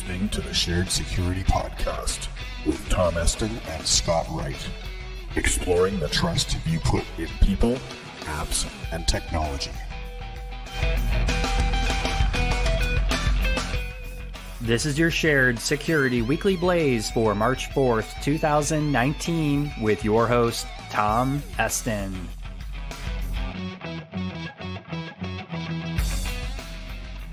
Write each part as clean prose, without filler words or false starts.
listening to the Shared Security Podcast with Tom Eston and Scott Wright, exploring the trust you put in people, apps, and technology. This is your Shared Security Weekly Blaze for March 4th, 2019 with your host, Tom Eston.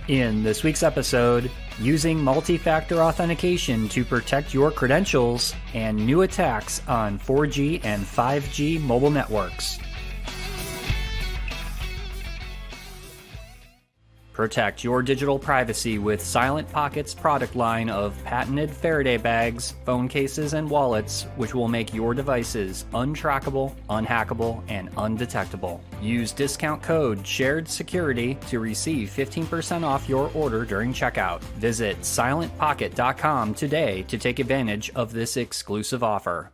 In this week's episode, using multi-factor authentication to protect your credentials and new attacks on 4G and 5G mobile networks. Protect your digital privacy with Silent Pocket's product line of patented Faraday bags, phone cases, and wallets, which will make your devices untrackable, unhackable, and undetectable. Use discount code SHAREDSECURITY to receive 15% off your order during checkout. Visit silentpocket.com today to take advantage of this exclusive offer.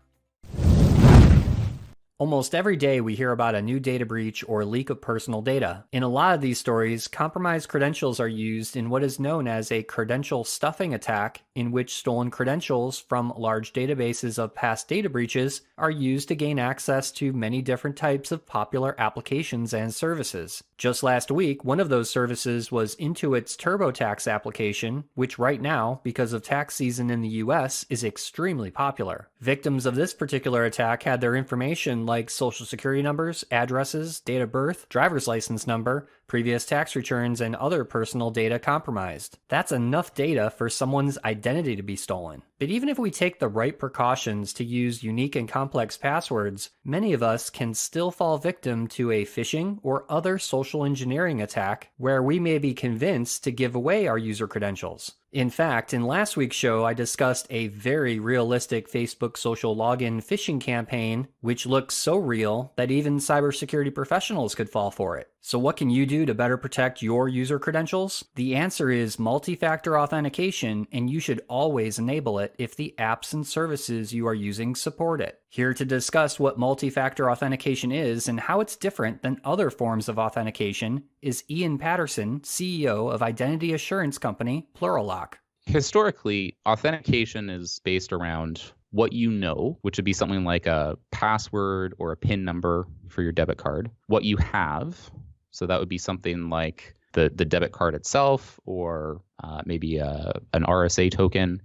Almost every day we hear about a new data breach or leak of personal data. In a lot of these stories, compromised credentials are used in what is known as a credential stuffing attack, in which stolen credentials from large databases of past data breaches are used to gain access to many different types of popular applications and services. Just last week, one of those services was Intuit's TurboTax application, which right now, because of tax season in the US, is extremely popular. Victims of this particular attack had their information like social security numbers, addresses, date of birth, driver's license number, previous tax returns, and other personal data compromised. That's enough data for someone's identity to be stolen. But even if we take the right precautions to use unique and complex passwords, many of us can still fall victim to a phishing or other social engineering attack where we may be convinced to give away our user credentials. In fact, in last week's show, I discussed a very realistic Facebook social login phishing campaign, which looks so real that even cybersecurity professionals could fall for it. So what can you do to better protect your user credentials? The answer is multi-factor authentication, and you should always enable it if the apps and services you are using support it. Here to discuss what multi-factor authentication is and how it's different than other forms of authentication is Ian Paterson, CEO of identity assurance company Plurilock. Historically, authentication is based around what you know, which would be something like a password or a PIN number for your debit card, what you have. So that would be something like the debit card itself, or maybe an RSA token,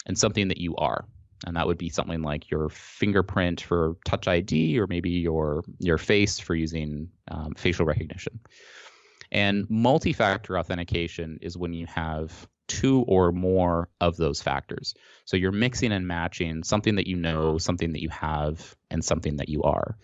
and something that you are. And that would be something like your fingerprint for Touch ID, or maybe your face for using facial recognition. And multi-factor authentication is when you have two or more of those factors. So you're mixing and matching something that you know, something that you have, and something that you are.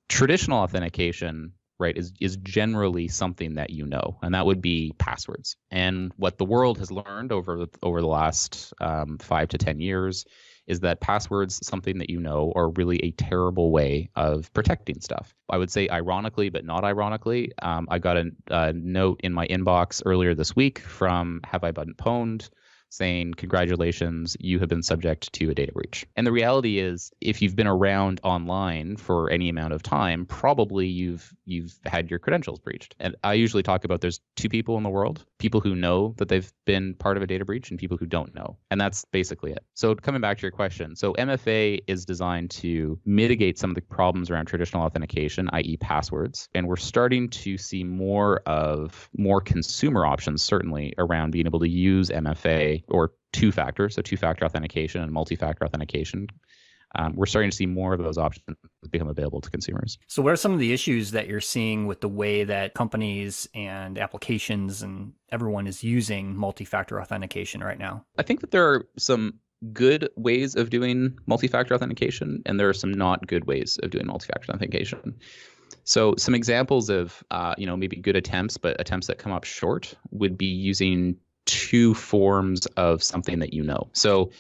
Traditional authentication, right, is generally something that you know, and that would be passwords. And what the world has learned over the last 5 to 10 years is that passwords, something that you know, are really a terrible way of protecting stuff. I would say ironically, but not ironically, I got a note in my inbox earlier this week from Have I Been Pwned, saying, congratulations, you have been subject to a data breach. And the reality is, if you've been around online for any amount of time, probably you've had your credentials breached. And I usually talk about there's two people in the world, people who know that they've been part of a data breach and people who don't know. And that's basically it. So coming back to your question, so MFA is designed to mitigate some of the problems around traditional authentication, i.e. passwords. And we're starting to see more consumer options, certainly, around being able to use MFA or two-factor, so two-factor authentication and multi-factor authentication. We're starting to see more of those options become available to consumers. So what are some of the issues that you're seeing with the way that companies and applications and everyone is using multi-factor authentication right now? I think that there are some good ways of doing multi-factor authentication, and there are some not good ways of doing multi-factor authentication. So some examples of maybe good attempts, but attempts that come up short would be using two forms of something that you know. So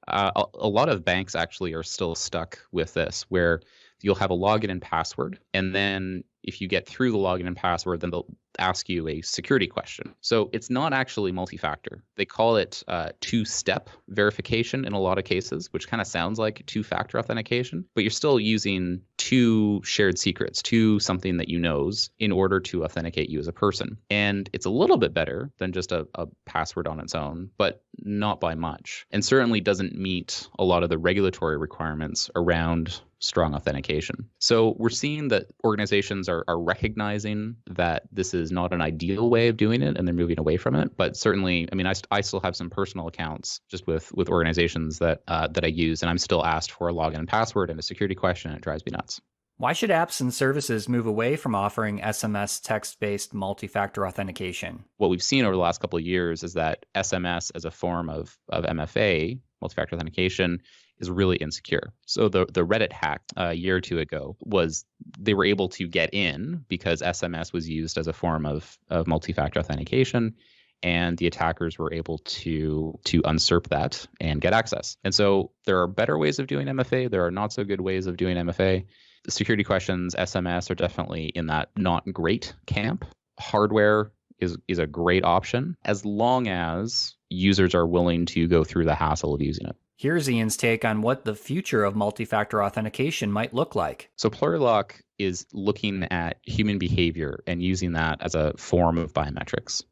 a lot of banks actually are still stuck with this, where you'll have a login and password, and then if you get through the login and password, then they'll ask you a security question. So it's not actually multi-factor. They call it two-step verification in a lot of cases, which kind of sounds like two-factor authentication, but you're still using two shared secrets, something that you knows in order to authenticate you as a person. And it's a little bit better than just a password on its own, but not by much. And certainly doesn't meet a lot of the regulatory requirements around strong authentication. So we're seeing that organizations are recognizing that this is not an ideal way of doing it, and they're moving away from it. But certainly, I mean, I still have some personal accounts just with organizations that I use, and I'm still asked for a login and password and a security question, and it drives me nuts. Why should apps and services move away from offering SMS text-based multi-factor authentication? What we've seen over the last couple of years is that SMS as a form of MFA, multi-factor authentication, is really insecure. So the Reddit hack a year or two ago was they were able to get in because SMS was used as a form of multi-factor authentication, and the attackers were able to usurp that and get access. And so there are better ways of doing MFA. There are not so good ways of doing MFA. The security questions, SMS, are definitely in that not great camp. Hardware is a great option as long as users are willing to go through the hassle of using it. Here's Ian's take on what the future of multi-factor authentication might look like. So Plurilock is looking at human behavior and using that as a form of biometrics.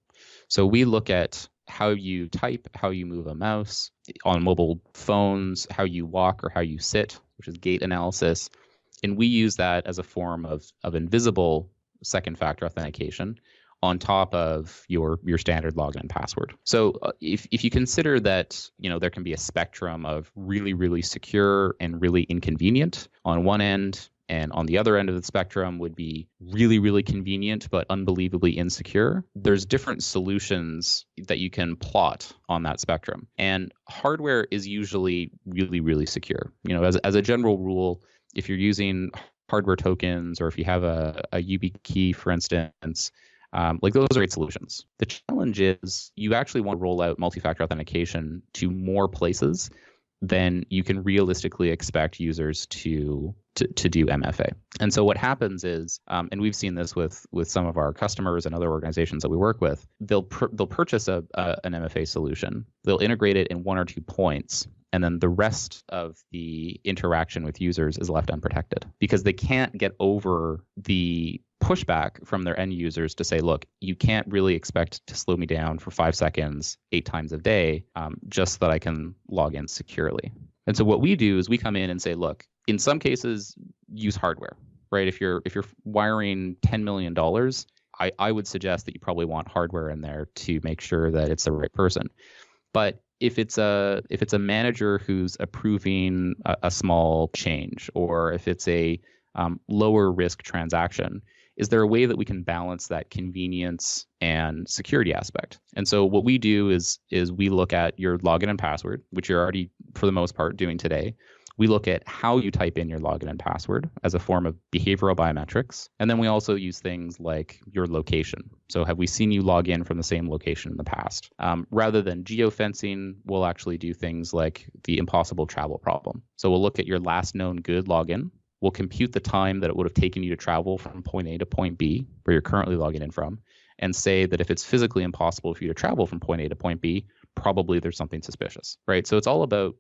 So we look at how you type, how you move a mouse on mobile phones, how you walk or how you sit, which is gait analysis. And we use that as a form of invisible second factor authentication on top of your standard login and password. So if you consider that, there can be a spectrum of really, really secure and really inconvenient on one end, and on the other end of the spectrum would be really, really convenient but unbelievably insecure, there's different solutions that you can plot on that spectrum. And hardware is usually really, really secure. As a general rule, if you're using hardware tokens or if you have a YubiKey, for instance, those are great solutions. The challenge is you actually want to roll out multi-factor authentication to more places than you can realistically expect users to do MFA. And so what happens is, and we've seen this with some of our customers and other organizations that we work with, they'll purchase an MFA solution, they'll integrate it in one or two points, and then the rest of the interaction with users is left unprotected because they can't get over the pushback from their end users to say, look, you can't really expect to slow me down for 5 seconds 8 times a day just so that I can log in securely. And so what we do is we come in and say, look, in some cases, use hardware, right? If you're wiring $10 million, I would suggest that you probably want hardware in there to make sure that it's the right person. But if it's a manager who's approving a small change, or if it's a lower risk transaction, is there a way that we can balance that convenience and security aspect? And so what we do is we look at your login and password, which you're already, for the most part, doing today. We look at how you type in your login and password as a form of behavioral biometrics. And then we also use things like your location. So have we seen you log in from the same location in the past? Rather than geofencing, we'll actually do things like the impossible travel problem. So we'll look at your last known good login. We'll compute the time that it would have taken you to travel from point A to point B, where you're currently logging in from, and say that if it's physically impossible for you to travel from point A to point B, probably there's something suspicious, right? So it's all about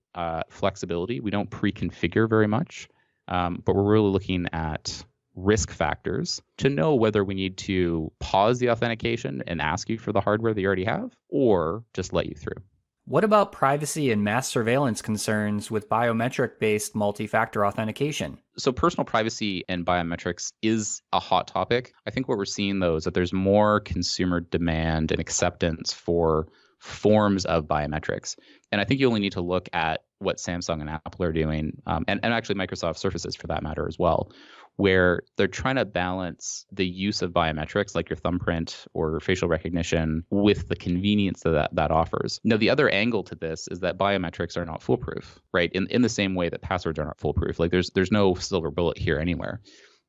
flexibility. We don't pre-configure very much, but we're really looking at risk factors to know whether we need to pause the authentication and ask you for the hardware that you already have, or just let you through. What about privacy and mass surveillance concerns with biometric-based multi-factor authentication? So personal privacy and biometrics is a hot topic. I think what we're seeing, though, is that there's more consumer demand and acceptance for forms of biometrics. And I think you only need to look at what Samsung and Apple are doing, and actually Microsoft Surfaces for that matter as well, where they're trying to balance the use of biometrics like your thumbprint or facial recognition with the convenience that offers. Now, the other angle to this is that biometrics are not foolproof, right? In the same way that passwords are not foolproof. Like there's no silver bullet here anywhere.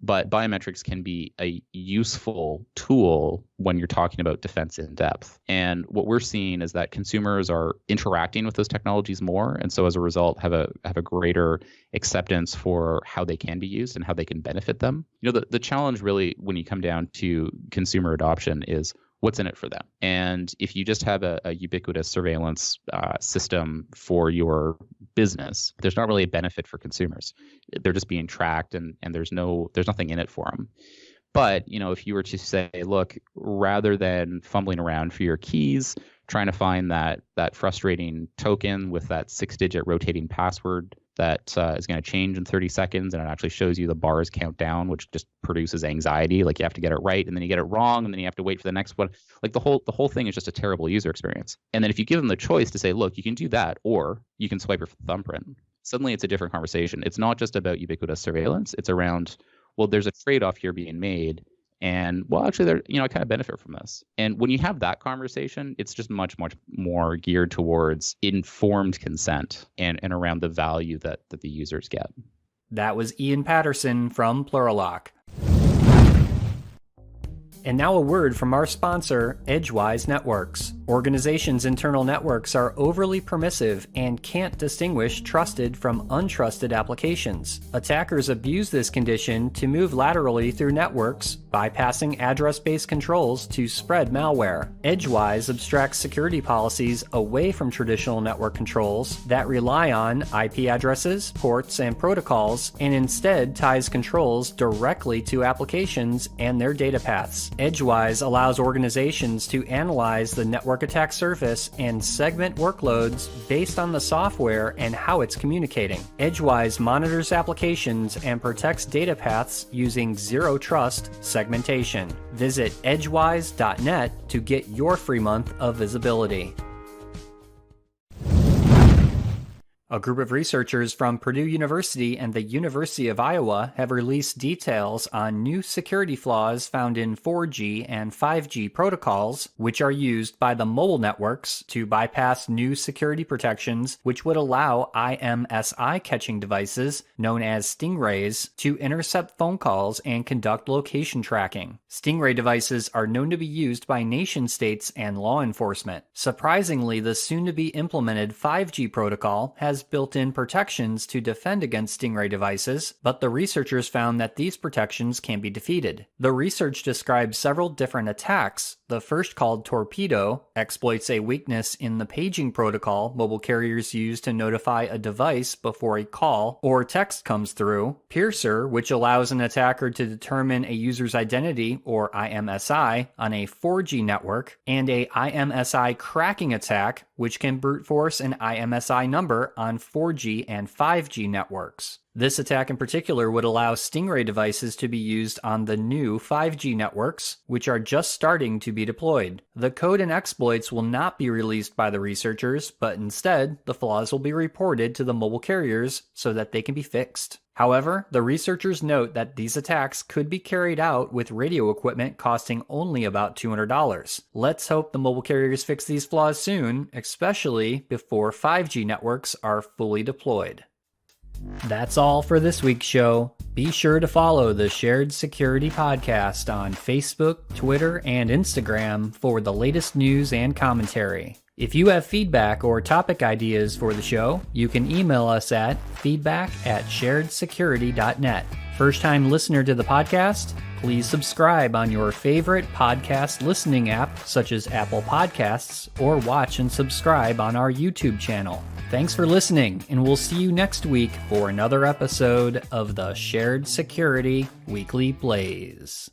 But biometrics can be a useful tool when you're talking about defense in depth. And what we're seeing is that consumers are interacting with those technologies more, and so as a result have a greater acceptance for how they can be used and how they can benefit them. The challenge really when you come down to consumer adoption is what's in it for them. And if you just have a ubiquitous surveillance system for your business, there's not really a benefit for consumers. They're just being tracked, and there's nothing in it for them. But if you were to say, look, rather than fumbling around for your keys, trying to find that frustrating token with that 6-digit rotating password that is going to change in 30 seconds, and it actually shows you the bars count down, which just produces anxiety. Like you have to get it right, and then you get it wrong, and then you have to wait for the next one. Like the whole thing is just a terrible user experience. And then if you give them the choice to say, look, you can do that, or you can swipe your thumbprint, suddenly it's a different conversation. It's not just about ubiquitous surveillance. It's around, well, there's a trade-off here being made. And well, actually, I kind of benefit from this. And when you have that conversation, it's just much, much more geared towards informed consent and around the value that the users get. That was Ian Paterson from Plurilock. And now a word from our sponsor, Edgewise Networks. Organizations' internal networks are overly permissive and can't distinguish trusted from untrusted applications. Attackers abuse this condition to move laterally through networks, bypassing address-based controls to spread malware. Edgewise abstracts security policies away from traditional network controls that rely on IP addresses, ports, and protocols, and instead ties controls directly to applications and their data paths. Edgewise allows organizations to analyze the network attack surface and segment workloads based on the software and how it's communicating. Edgewise monitors applications and protects data paths using zero trust segmentation. Visit edgewise.net to get your free month of visibility. A group of researchers from Purdue University and the University of Iowa have released details on new security flaws found in 4G and 5G protocols, which are used by the mobile networks to bypass new security protections, which would allow IMSI catching devices, known as stingrays, to intercept phone calls and conduct location tracking. Stingray devices are known to be used by nation-states and law enforcement. Surprisingly, the soon-to-be implemented 5G protocol has built-in protections to defend against stingray devices, but the researchers found that these protections can be defeated. The research describes several different attacks. The first, called Torpedo, exploits a weakness in the paging protocol mobile carriers use to notify a device before a call or text comes through. Piercer, which allows an attacker to determine a user's identity, or IMSI, on a 4G network, and a IMSI cracking attack, which can brute force an IMSI number on 4G and 5G networks. This attack in particular would allow stingray devices to be used on the new 5G networks, which are just starting to be deployed. The code and exploits will not be released by the researchers, but instead, the flaws will be reported to the mobile carriers so that they can be fixed. However, the researchers note that these attacks could be carried out with radio equipment costing only about $200. Let's hope the mobile carriers fix these flaws soon, especially before 5G networks are fully deployed. That's all for this week's show. Be sure to follow the Shared Security Podcast on Facebook, Twitter, and Instagram for the latest news and commentary. If you have feedback or topic ideas for the show, you can email us at feedback@sharedsecurity.net. First-time listener to the podcast? Please subscribe on your favorite podcast listening app, such as Apple Podcasts, or watch and subscribe on our YouTube channel. Thanks for listening, and we'll see you next week for another episode of the Shared Security Weekly Blaze.